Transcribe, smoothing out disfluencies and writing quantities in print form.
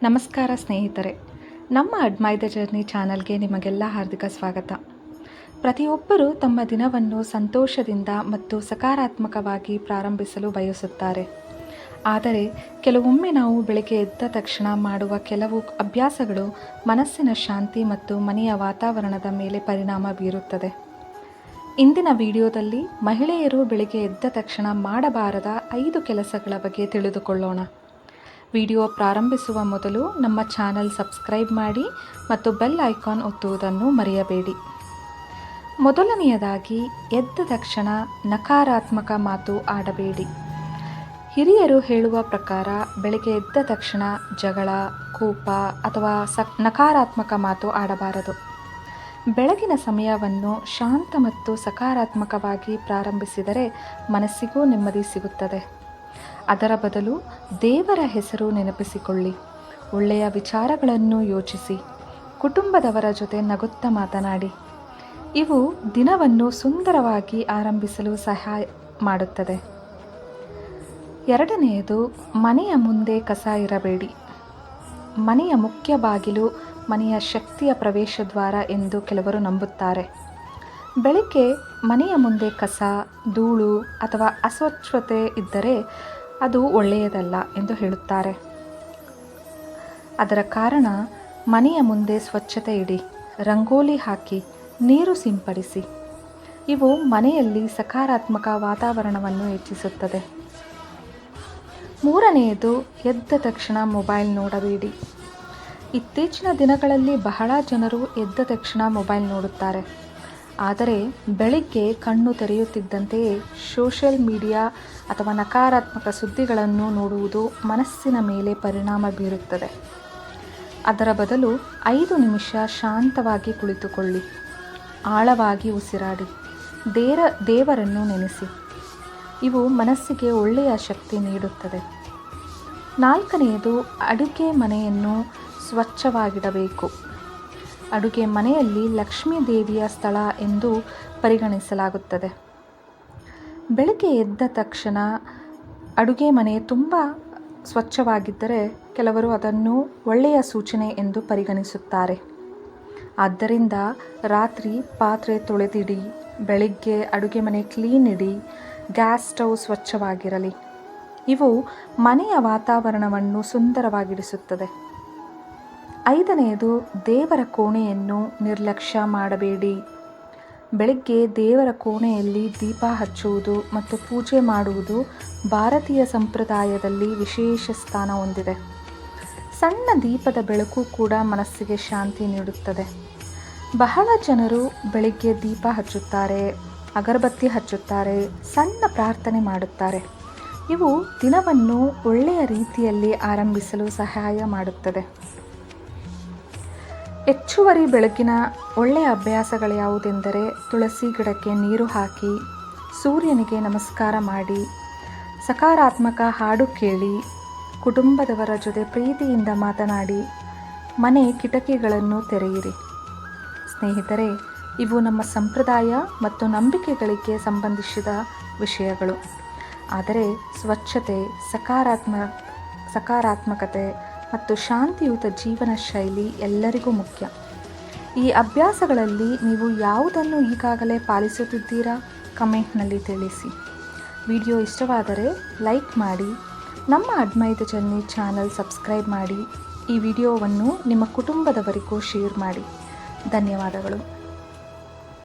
ನಮಸ್ಕಾರ ಸ್ನೇಹಿತರೆ, ನಮ್ಮ ಅಡ್ಮೈರ್ ದ ಜರ್ನಿ ಚಾನಲ್ಗೆ ನಿಮಗೆಲ್ಲ ಹಾರ್ದಿಕ ಸ್ವಾಗತ. ಪ್ರತಿಯೊಬ್ಬರೂ ತಮ್ಮ ದಿನವನ್ನು ಸಂತೋಷದಿಂದ ಮತ್ತು ಸಕಾರಾತ್ಮಕವಾಗಿ ಪ್ರಾರಂಭಿಸಲು ಬಯಸುತ್ತಾರೆ. ಆದರೆ ಕೆಲವೊಮ್ಮೆ ನಾವು ಬೆಳಗ್ಗೆ ಎದ್ದ ತಕ್ಷಣ ಮಾಡುವ ಕೆಲವು ಅಭ್ಯಾಸಗಳು ಮನಸ್ಸಿನ ಶಾಂತಿ ಮತ್ತು ಮನೆಯ ವಾತಾವರಣದ ಮೇಲೆ ಪರಿಣಾಮ ಬೀರುತ್ತದೆ. ಇಂದಿನ ವಿಡಿಯೋದಲ್ಲಿ ಮಹಿಳೆಯರು ಬೆಳಗ್ಗೆ ಎದ್ದ ತಕ್ಷಣ ಮಾಡಬಾರದ 5 ಕೆಲಸಗಳ ಬಗ್ಗೆ ತಿಳಿದುಕೊಳ್ಳೋಣ. ವಿಡಿಯೋ ಪ್ರಾರಂಭಿಸುವ ಮೊದಲು ನಮ್ಮ ಚಾನಲ್ ಸಬ್ಸ್ಕ್ರೈಬ್ ಮಾಡಿ ಮತ್ತು ಬೆಲ್ ಐಕಾನ್ ಒತ್ತುವುದನ್ನು ಮರೆಯಬೇಡಿ. ಮೊದಲನೆಯದಾಗಿ, ಎದ್ದ ತಕ್ಷಣ ನಕಾರಾತ್ಮಕ ಮಾತು ಆಡಬೇಡಿ. ಹಿರಿಯರು ಹೇಳುವ ಪ್ರಕಾರ ಬೆಳಗ್ಗೆ ಎದ್ದ ತಕ್ಷಣ ಜಗಳ, ಕೋಪ ಅಥವಾ ನಕಾರಾತ್ಮಕ ಮಾತು ಆಡಬಾರದು. ಬೆಳಗಿನ ಸಮಯವನ್ನು ಶಾಂತ ಮತ್ತು ಸಕಾರಾತ್ಮಕವಾಗಿ ಪ್ರಾರಂಭಿಸಿದರೆ ಮನಸ್ಸಿಗೂ ನೆಮ್ಮದಿ ಸಿಗುತ್ತದೆ. ಅದರ ಬದಲು ದೇವರ ಹೆಸರು ನೆನಪಿಸಿಕೊಳ್ಳಿ, ಒಳ್ಳೆಯ ವಿಚಾರಗಳನ್ನು ಯೋಚಿಸಿ, ಕುಟುಂಬದವರ ಜೊತೆ ನಗುತ್ತಾ ಮಾತನಾಡಿ. ಇವು ದಿನವನ್ನು ಸುಂದರವಾಗಿ ಆರಂಭಿಸಲು ಸಹಾಯ ಮಾಡುತ್ತದೆ. ಎರಡನೆಯದು, ಮನೆಯ ಮುಂದೆ ಕಸ ಇರಬೇಡಿ. ಮನೆಯ ಮುಖ್ಯ ಬಾಗಿಲು ಮನೆಯ ಶಕ್ತಿಯ ಪ್ರವೇಶದ್ವಾರ ಎಂದು ಕೆಲವರು ನಂಬುತ್ತಾರೆ. ಬೆಳಗ್ಗೆ ಮನೆಯ ಮುಂದೆ ಕಸ, ಧೂಳು ಅಥವಾ ಅಸ್ವಚ್ಛತೆ ಇದ್ದರೆ ಅದು ಒಳ್ಳೆಯದಲ್ಲ ಎಂದು ಹೇಳುತ್ತಾರೆ. ಅದರ ಕಾರಣ, ಮನೆಯ ಮುಂದೆ ಸ್ವಚ್ಛತೆ ಇಡಿ, ರಂಗೋಲಿ ಹಾಕಿ, ನೀರು ಸಿಂಪಡಿಸಿ. ಇವು ಮನೆಯಲ್ಲಿ ಸಕಾರಾತ್ಮಕ ವಾತಾವರಣವನ್ನು ಹೆಚ್ಚಿಸುತ್ತದೆ. ಮೂರನೆಯದು, ಎದ್ದ ತಕ್ಷಣ ಮೊಬೈಲ್ ನೋಡಬೇಡಿ. ಇತ್ತೀಚಿನ ದಿನಗಳಲ್ಲಿ ಬಹಳ ಜನರು ಎದ್ದ ತಕ್ಷಣ ಮೊಬೈಲ್ ನೋಡುತ್ತಾರೆ. ಆದರೆ ಬೆಳಿಗ್ಗೆ ಕಣ್ಣು ತೆರೆಯುತ್ತಿದ್ದಂತೆಯೇ ಸೋಷಿಯಲ್ ಮೀಡಿಯಾ ಅಥವಾ ನಕಾರಾತ್ಮಕ ಸುದ್ದಿಗಳನ್ನು ನೋಡುವುದು ಮನಸ್ಸಿನ ಮೇಲೆ ಪರಿಣಾಮ ಬೀರುತ್ತದೆ. ಅದರ ಬದಲು 5 ನಿಮಿಷ ಶಾಂತವಾಗಿ ಕುಳಿತುಕೊಳ್ಳಿ, ಆಳವಾಗಿ ಉಸಿರಾಡಿ, ದೇವರನ್ನು ನೆನೆಸಿ. ಇವು ಮನಸ್ಸಿಗೆ ಒಳ್ಳೆಯ ಶಕ್ತಿ ನೀಡುತ್ತದೆ. ನಾಲ್ಕನೆಯದು, ಅಡುಗೆ ಮನೆಯನ್ನು ಸ್ವಚ್ಛವಾಗಿಡಬೇಕು. ಅಡುಗೆ ಮನೆಯಲ್ಲಿ ಲಕ್ಷ್ಮೀ ದೇವಿಯ ಸ್ಥಳ ಎಂದು ಪರಿಗಣಿಸಲಾಗುತ್ತದೆ. ಬೆಳಗ್ಗೆ ಎದ್ದ ತಕ್ಷಣ ಅಡುಗೆ ಮನೆ ತುಂಬ ಸ್ವಚ್ಛವಾಗಿದ್ದರೆ ಕೆಲವರು ಅದನ್ನು ಒಳ್ಳೆಯ ಸೂಚನೆ ಎಂದು ಪರಿಗಣಿಸುತ್ತಾರೆ. ಆದ್ದರಿಂದ ರಾತ್ರಿ ಪಾತ್ರೆ ತೊಳೆದಿಡಿ, ಬೆಳಗ್ಗೆ ಅಡುಗೆ ಮನೆ ಕ್ಲೀನ್ ಇಡಿ, ಗ್ಯಾಸ್ ಸ್ಟವ್ ಸ್ವಚ್ಛವಾಗಿರಲಿ. ಇವು ಮನೆಯ ವಾತಾವರಣವನ್ನು ಸುಂದರವಾಗಿಡಿಸುತ್ತದೆ. ಐದನೆಯದು, ದೇವರ ಕೋಣೆಯನ್ನು ನಿರ್ಲಕ್ಷ್ಯ ಮಾಡಬೇಡಿ. ಬೆಳಗ್ಗೆ ದೇವರ ಕೋಣೆಯಲ್ಲಿ ದೀಪ ಹಚ್ಚುವುದು ಮತ್ತು ಪೂಜೆ ಮಾಡುವುದು ಭಾರತೀಯ ಸಂಪ್ರದಾಯದಲ್ಲಿ ವಿಶೇಷ ಸ್ಥಾನ ಹೊಂದಿದೆ. ಸಣ್ಣ ದೀಪದ ಬೆಳಕು ಕೂಡ ಮನಸ್ಸಿಗೆ ಶಾಂತಿ ನೀಡುತ್ತದೆ. ಬಹಳ ಜನರು ಬೆಳಗ್ಗೆ ದೀಪ ಹಚ್ಚುತ್ತಾರೆ, ಅಗರಬತ್ತಿ ಹಚ್ಚುತ್ತಾರೆ, ಸಣ್ಣ ಪ್ರಾರ್ಥನೆ ಮಾಡುತ್ತಾರೆ. ಇವು ದಿನವನ್ನು ಒಳ್ಳೆಯ ರೀತಿಯಲ್ಲಿ ಆರಂಭಿಸಲು ಸಹಾಯ ಮಾಡುತ್ತದೆ. ಹೆಚ್ಚುವರಿ ಬೆಳಗಿನ ಒಳ್ಳೆಯ ಅಭ್ಯಾಸಗಳು ಯಾವುದೆಂದರೆ, ತುಳಸಿ ಗಿಡಕ್ಕೆ ನೀರು ಹಾಕಿ, ಸೂರ್ಯನಿಗೆ ನಮಸ್ಕಾರ ಮಾಡಿ, ಸಕಾರಾತ್ಮಕ ಹಾಡು ಕೇಳಿ, ಕುಟುಂಬದವರ ಜೊತೆ ಪ್ರೀತಿಯಿಂದ ಮಾತನಾಡಿ, ಮನೆ ಕಿಟಕಿಗಳನ್ನು ತೆರೆಯಿರಿ. ಸ್ನೇಹಿತರೆ, ಇವು ನಮ್ಮ ಸಂಪ್ರದಾಯ ಮತ್ತು ನಂಬಿಕೆಗಳಿಗೆ ಸಂಬಂಧಿಸಿದ ವಿಷಯಗಳು. ಆದರೆ ಸ್ವಚ್ಛತೆ, ಸಕಾರಾತ್ಮಕತೆ ಮತ್ತು ಶಾಂತಿಯುತ ಜೀವನ ಶೈಲಿ ಎಲ್ಲರಿಗೂ ಮುಖ್ಯ. ಈ ಅಭ್ಯಾಸಗಳಲ್ಲಿ ನೀವು ಯಾವುದನ್ನು ಈಗಾಗಲೇ ಪಾಲಿಸುತ್ತಿದ್ದೀರಾ? ಕಮೆಂಟ್ನಲ್ಲಿ ತಿಳಿಸಿ. ವಿಡಿಯೋ ಇಷ್ಟವಾದರೆ ಲೈಕ್ ಮಾಡಿ, ನಮ್ಮ admire the journey channel subscribe ಮಾಡಿ, ಈ ವಿಡಿಯೋವನ್ನು ನಿಮ್ಮ ಕುಟುಂಬದವರಿಗೂ ಶೇರ್ ಮಾಡಿ. ಧನ್ಯವಾದಗಳು.